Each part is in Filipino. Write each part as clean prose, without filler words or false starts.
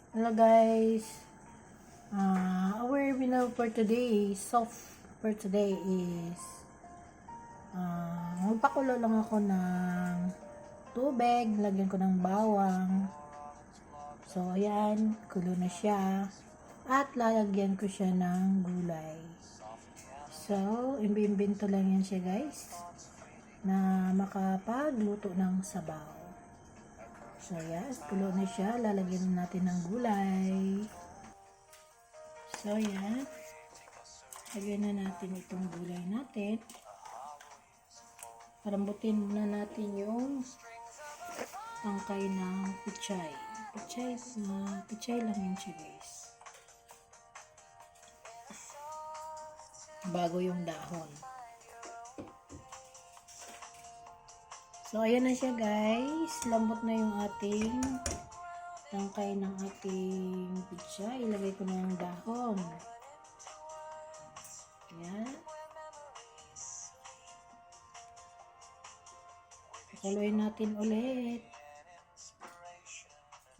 Hello guys, our winner for today is magpakulo lang ako ng tubig, lagyan ko ng bawang. So ayan, kulo na siya at lalagyan ko siya ng gulay. So imbento lang yan siya guys na makapagluto ng sabaw. So yan, kulo na siya, lalagyan natin ng gulay. So yan, lagyan na natin itong gulay natin. Parambutin na natin yung tangkay ng pichay. Pichay lang yun siya guys. Bago yung dahon. So ayan na siya guys. Lambot na yung ating tangkay ng ating pichay. Ilagay ko na yung dahon. Ayan. Pakuluin natin ulit.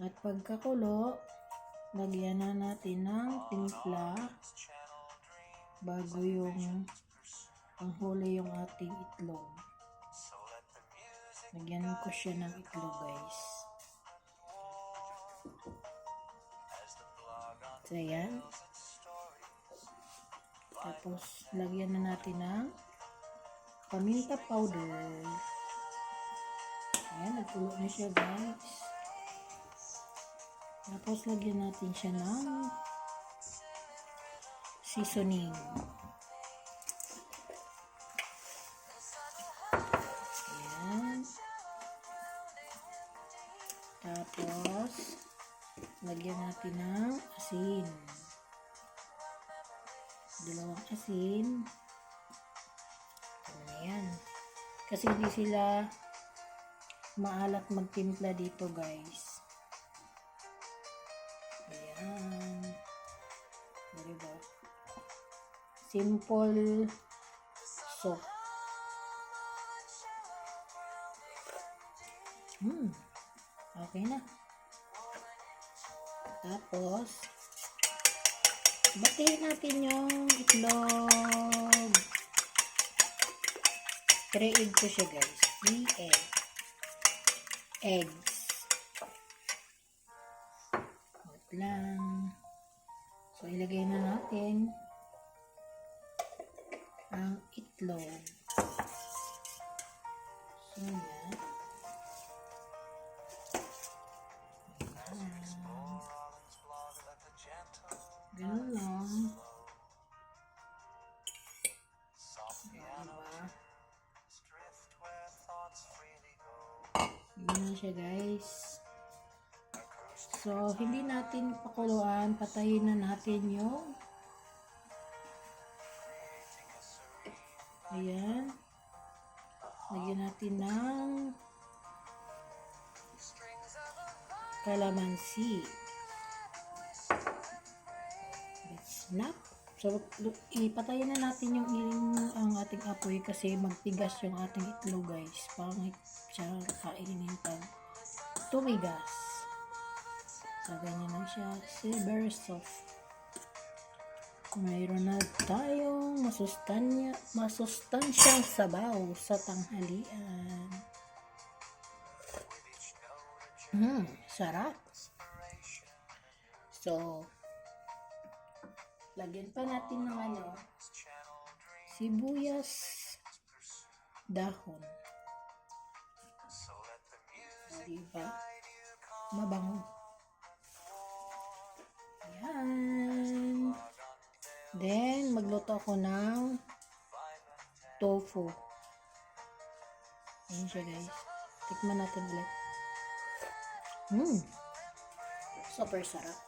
At pagkakulo, lagyan na natin ng timpla bago yung panghuli yung ating itlog. Lagyan ko siya ng itlog guys. So ayan. Tapos lagyan na natin ng paminta powder. Ayan, nagkulo na siya guys. Tapos lagyan natin siya ng seasoning. Ayan. Tapos lagyan natin ng asin. Dalawang asin. Ayan. Kasi hindi sila maalat magtimpla dito guys. Ayan. Diba? Simple soup. Okay na. Tapos batiin natin yung itlog. 3 egg ko siya guys. 3 eggs. Wait lang. So ilagay na natin ang itlog. So yan. Ganun lang. Ayan ba? Ganun na siya guys. So, hindi natin pakuluan. Patayin na natin yung ayan. Lagyan natin ng kalamansi. Snap. So, ipatayin na natin yung ang ating apoy kasi magtigas yung ating itlog guys. Pangit siya kainin pag tumigas. So, ganyan lang siya. Silver soft. Mayroon na tayong masustansyang sabaw sa tanghalian. Sarap. So, lagyan pa natin ng sibuyas dahon. Diba? Mabango. Ayan. Then, magluto ako ng tofu. Ayan siya guys. Tikman natin ulit. Super sarap.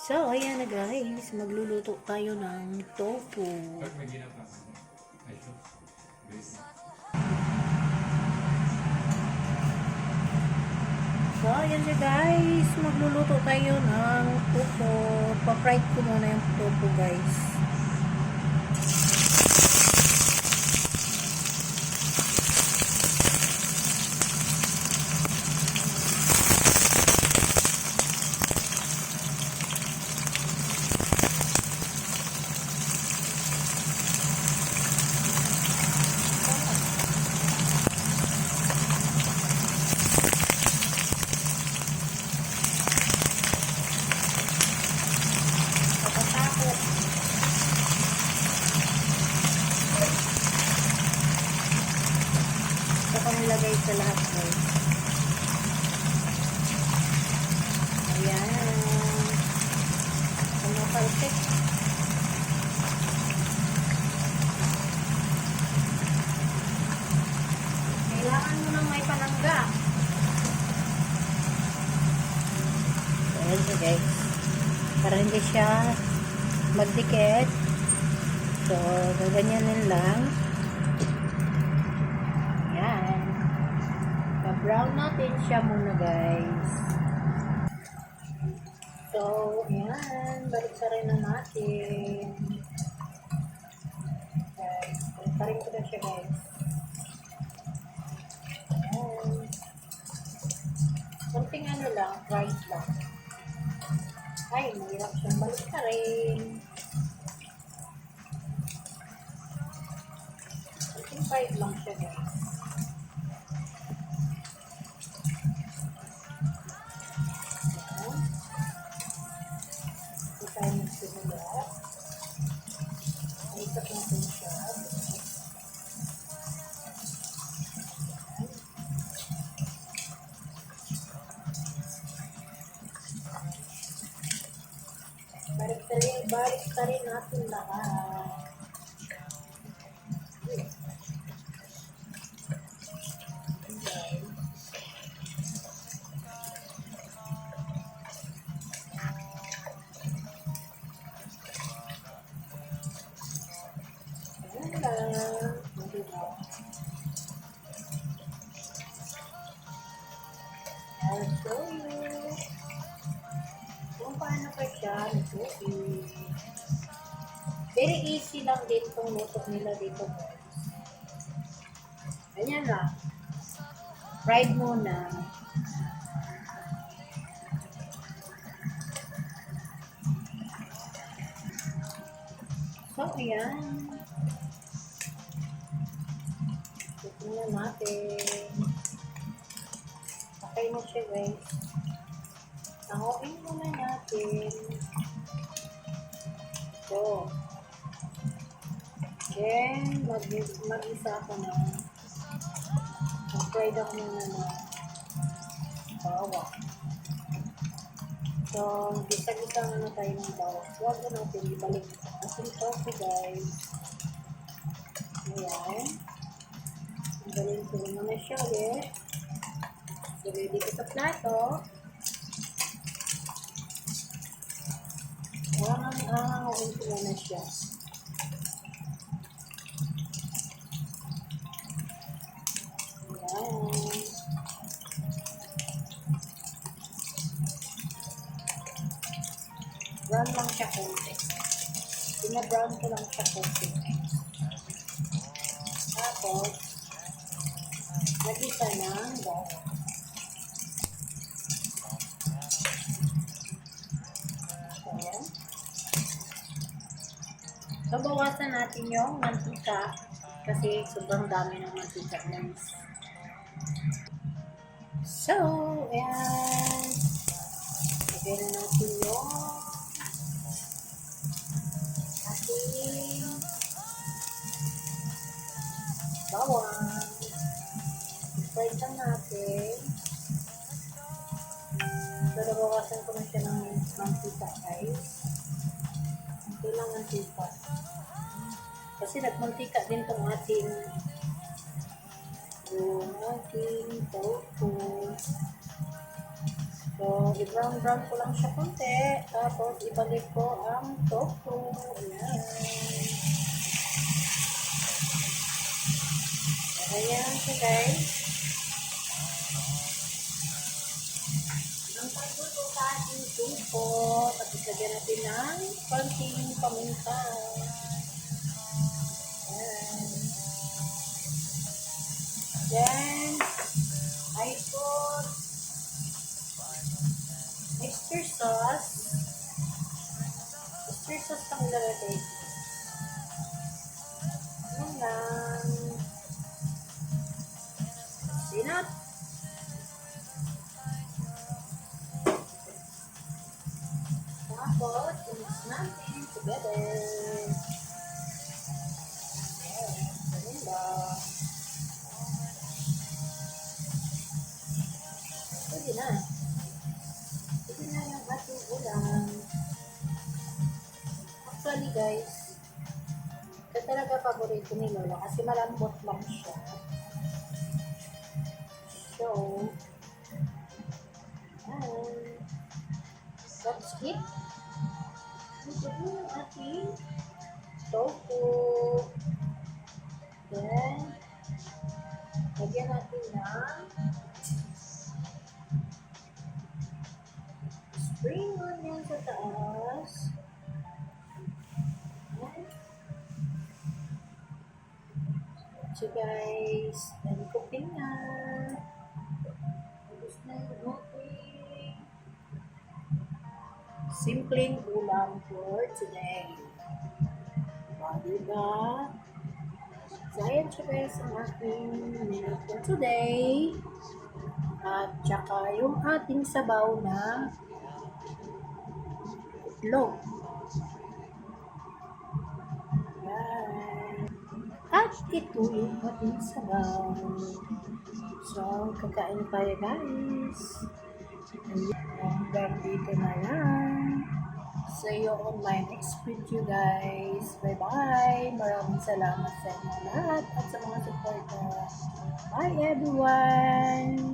So, ayan na guys. Magluluto tayo ng tofu. So, ayan siya guys. Magluluto tayo ng tofu. Pa-fry ko muna yung tofu guys. nilagay sa lahat, guys. Ayan. Pumapaltik. Kailangan mo nang may panangga. Ayan siya, guys. Para hindi siya magdikit. So, gaganyanin lang. Ayan. Pa-brown natin siya muna, guys. So, ayan. Balik sa rin na natin. Guys, balik sa rin ko na siya, guys. Ayan. Kunting ano lang, fried lang. Ay, mahirap siyang balik sa rin. Kunting fried lang siya, guys. Tayo magsimula. Ikot natin siya. Balik rin natin lahat. I'll show you kung paano pa siya nag-cook. Very easy lang din itong luto nila dito, guys. Ganyan lang. Fried muna. So, ayan. Tignan natin. Okay na siya, guys. Tangokin muna natin. So, then, mag-isa ako na. Mag-fried ako muna na bawang. So, gisa-gisa muna tayo ng bawang. Huwag na natin ibalik. Asin tofu, guys. Ayan. Galing ko muna siya ulit. So, ready ko sa plato. Hanganguin ko muna siya. Ayan. Brown lang siya konti. Pina-brown ko lang siya konti. Tapos, nagisa ng bawang. So, bawasan natin yung mantika kasi sobrang dami ng mantika, guys. So, ayan. Lagyan na natin yung ating bawang. I-fried lang natin. So, nabawasan ko na siya ng mantika, guys. Ito lang mantika. Kasi nagmantika din itong ating tofu. So, i-brown-brown ko lang siya konti. Tapos, ibalik ko ang tofu. Ayan. Ayan siya, guys. Ang pagluto sa ating tofu. Tapos, lagyan natin ng konting paminta. Then, I put oyster sauce. Oyster sauce pang ilalagay. Ano lang. Sinat. Tapos, i-mix natin together. Ayan, ganun lang. guys. Ito talaga paborito ni Lola kasi malambot lang siya. So, let's eat. Ito yung ating tofu. Then, lagyan natin ng spring onion sa taas. So guys, and cooking na. Tapos na yung ating simpleng ulam for today. Diba? So ayan siya guys ang ating menu for today. At saka yung ating sabaw na itlog. At ito yung ating sabaw. So, kakain tayo guys. Hanggang dito na lang. See you on my next video guys. Bye-bye. Maraming salamat sa inyo lahat at sa mga supporter. Bye everyone.